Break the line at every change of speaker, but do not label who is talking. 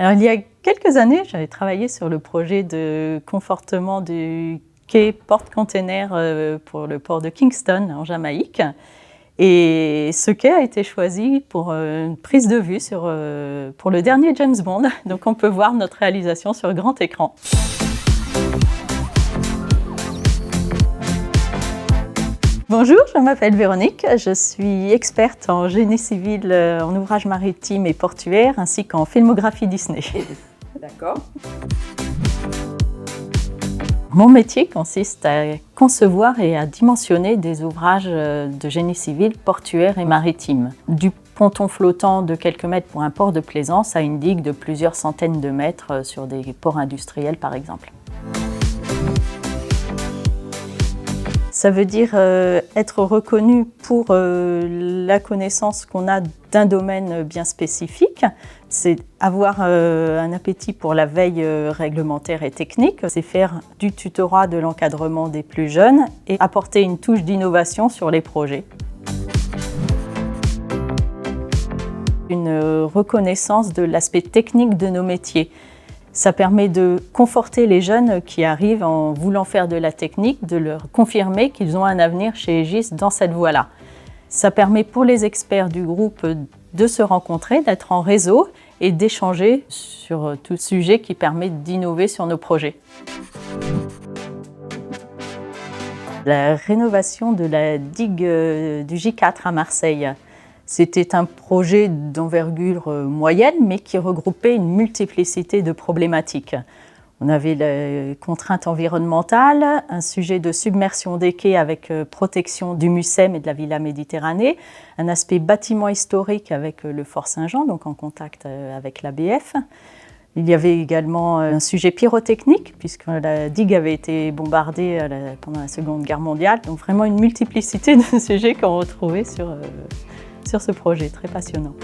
Alors, il y a quelques années, j'avais travaillé sur le projet de confortement du quai porte-container pour le port de Kingston en Jamaïque. Et ce quai a été choisi pour une prise de vue pour le dernier James Bond. Donc on peut voir notre réalisation sur grand écran. Bonjour, je m'appelle Véronique, je suis experte en génie civil, en ouvrages maritimes et portuaires, ainsi qu'en filmographie Disney.
D'accord.
Mon métier consiste à concevoir et à dimensionner des ouvrages de génie civil portuaire et maritime. Du ponton flottant de quelques mètres pour un port de plaisance à une digue de plusieurs centaines de mètres sur des ports industriels par exemple. Ça veut dire être reconnu pour la connaissance qu'on a d'un domaine bien spécifique. C'est avoir un appétit pour la veille réglementaire et technique. C'est faire du tutorat, de l'encadrement des plus jeunes et apporter une touche d'innovation sur les projets. Une reconnaissance de l'aspect technique de nos métiers. Ça permet de conforter les jeunes qui arrivent en voulant faire de la technique, de leur confirmer qu'ils ont un avenir chez Aegis dans cette voie-là. Ça permet pour les experts du groupe de se rencontrer, d'être en réseau et d'échanger sur tout sujet qui permet d'innover sur nos projets. La rénovation de la digue du J4 à Marseille. C'était un projet d'envergure moyenne, mais qui regroupait une multiplicité de problématiques. On avait les contraintes environnementales, un sujet de submersion des quais avec protection du Mucem et de la Villa Méditerranée, un aspect bâtiment historique avec le Fort Saint-Jean, donc en contact avec l'ABF. Il y avait également un sujet pyrotechnique, puisque la digue avait été bombardée pendant la Seconde Guerre mondiale. Donc vraiment une multiplicité de sujets qu'on retrouvait sur ce projet très passionnant.